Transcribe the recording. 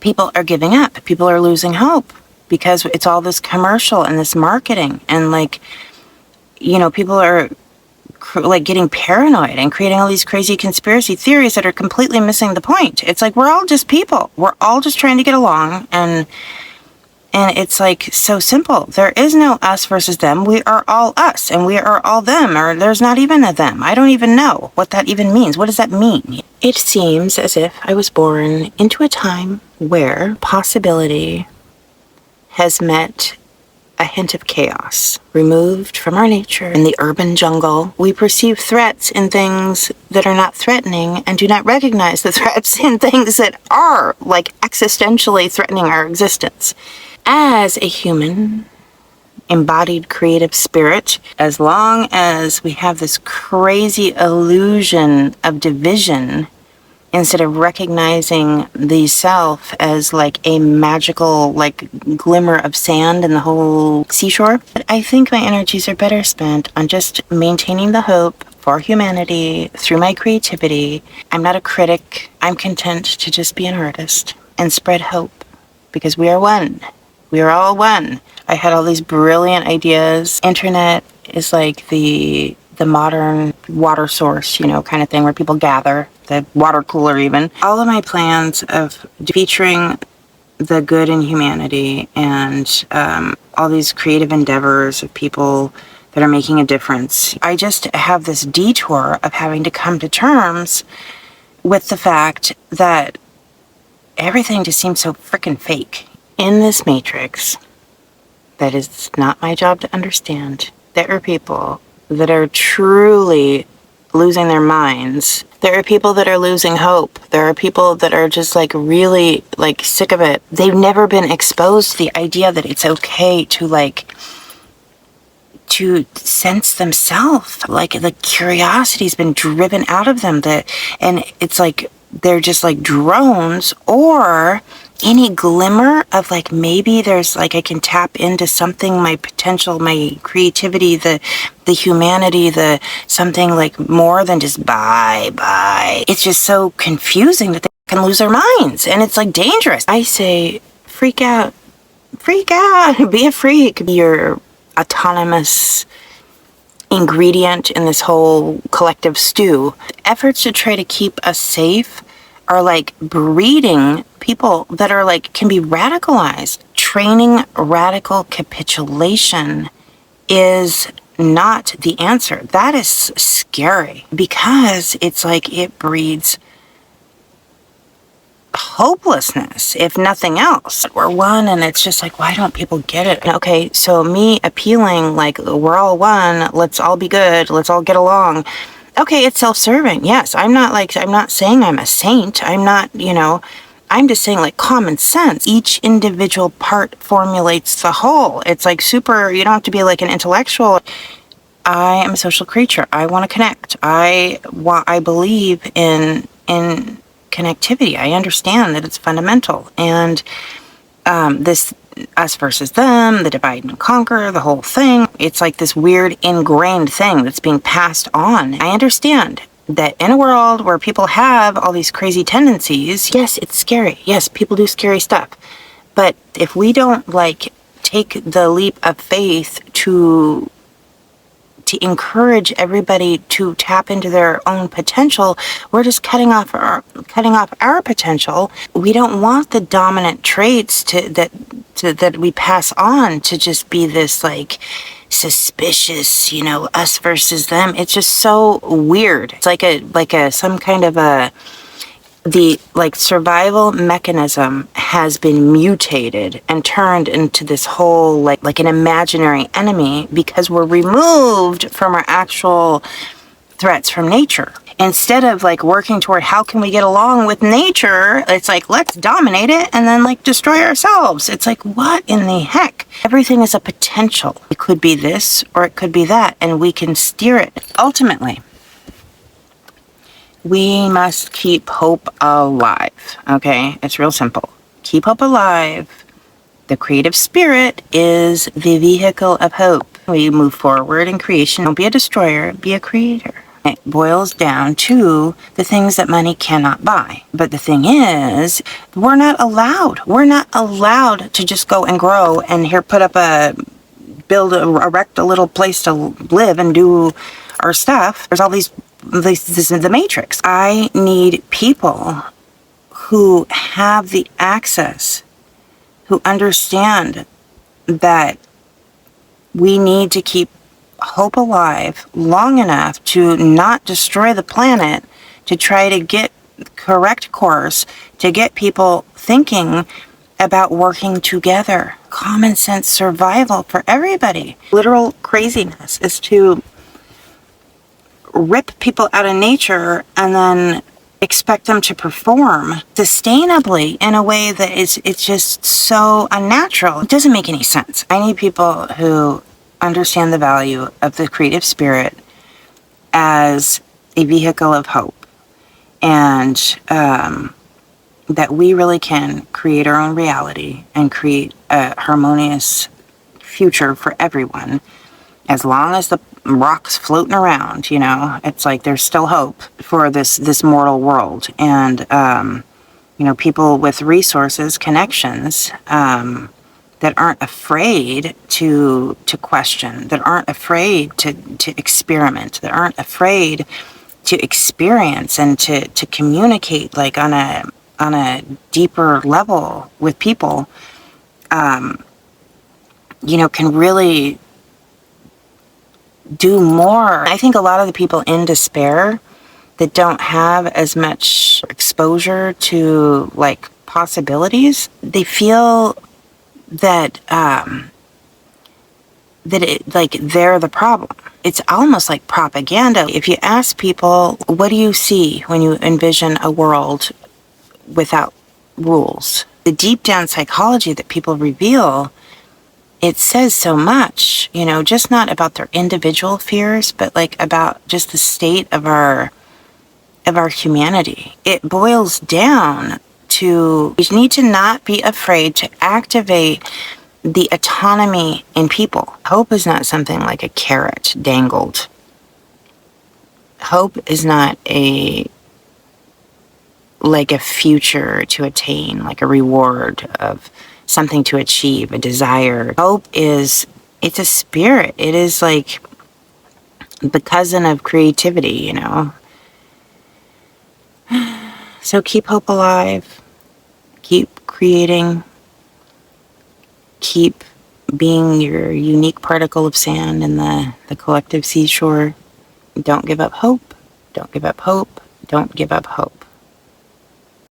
people are giving up. People are losing hope because it's all this commercial and this marketing. And like, people are like getting paranoid and creating all these crazy conspiracy theories that are completely missing the point. It's like, we're all just people. We're all just trying to get along. And it's like so simple. There is no us versus them. We are all us and we are all them, or there's not even a them. I don't even know what that even means. What does that mean? It seems as if I was born into a time where possibility has met a hint of chaos. Removed from our nature in the urban jungle, we perceive threats in things that are not threatening and do not recognize the threats in things that are like existentially threatening our existence. As a human, embodied creative spirit, as long as we have this crazy illusion of division, instead of recognizing the self as like a magical like glimmer of sand in the whole seashore, I think my energies are better spent on just maintaining the hope for humanity through my creativity. I'm not a critic. I'm content to just be an artist and spread hope, because we are one. We are all one. I had all these brilliant ideas. Internet is like the modern water source, kind of thing, where people gather, the water cooler even. All of my plans of featuring the good in humanity and all these creative endeavors of people that are making a difference. I just have this detour of having to come to terms with the fact that everything just seems so freaking fake. In this matrix, that is not my job to understand, there are people that are truly losing their minds. There are people that are losing hope. There are people that are just like really like sick of it. They've never been exposed to the idea that it's okay to sense themselves. Like the curiosity's been driven out of them, and it's like they're just like drones, or any glimmer of like, maybe there's like, I can tap into something, my potential, my creativity, the humanity, the something like more than just bye. It's just so confusing that they can lose their minds, and it's like dangerous. I say, freak out, be a freak, be your autonomous ingredient in this whole collective stew. Efforts to try to keep us safe are like breeding people that are like, can be radicalized. Training radical capitulation is not the answer. That is scary, because it's like it breeds hopelessness, if nothing else. We're one, and it's just like, why don't people get it? Okay, so me appealing like, we're all one, let's all be good, let's all get along. Okay, it's self-serving. Yes, I'm not saying I'm a saint. I'm not, I'm just saying like common sense. Each individual part formulates the whole. It's like super, you don't have to be like an intellectual. I am a social creature. I want to connect. I believe in connectivity. I understand that it's fundamental. And this us versus them, the divide and conquer, the whole thing, it's like this weird ingrained thing that's being passed on. I understand that in a world where people have all these crazy tendencies, yes, it's scary. Yes, people do scary stuff. But if we don't like take the leap of faith to encourage everybody to tap into their own potential, we're just cutting off our potential. We don't want the dominant traits that we pass on to just be this like suspicious, us versus them. It's just so weird. It's like some kind of the like survival mechanism has been mutated and turned into this whole like an imaginary enemy, because we're removed from our actual threats from nature. Instead of like working toward how can we get along with nature, it's like, let's dominate it and then like destroy ourselves. It's like, what in the heck? Everything is a potential. It could be this or it could be that, and we can steer it. Ultimately, we must keep hope alive, okay? It's real simple. Keep hope alive. The creative spirit is the vehicle of hope. We move forward in creation. Don't be a destroyer, be a creator, It boils down to the things that money cannot buy. But the thing is, we're not allowed to just go and grow and here erect a little place to live and do our stuff. There's all this is the matrix. I need people who have the access, who understand that we need to keep hope alive long enough to not destroy the planet, to try to get correct course, to get people thinking about working together. Common sense survival for everybody. Literal craziness is to rip people out of nature and then expect them to perform sustainably in a way that it's just so unnatural. It doesn't make any sense. I need people who understand the value of the creative spirit as a vehicle of hope, and that we really can create our own reality and create a harmonious future for everyone. As long as the rock's floating around, it's like there's still hope for this mortal world. And, people with resources, connections, that aren't afraid to question, that aren't afraid to experiment, that aren't afraid to experience and to communicate like on a deeper level with people, can really do more. I think a lot of the people in despair that don't have as much exposure to like possibilities, they feel that they're the problem. It's almost like propaganda. If you ask people, what do you see when you envision a world without rules? The deep down psychology that people reveal, it says so much, just not about their individual fears, but like about just the state of our humanity. It boils down to, we need to not be afraid to activate the autonomy in people. Hope is not something like a carrot dangled. Hope is not a future to attain, like a reward of something to achieve, a desire. Hope it's a spirit. It is like the cousin of creativity, So keep hope alive. Keep creating. Keep being your unique particle of sand in the collective seashore. Don't give up hope. Don't give up hope. Don't give up hope.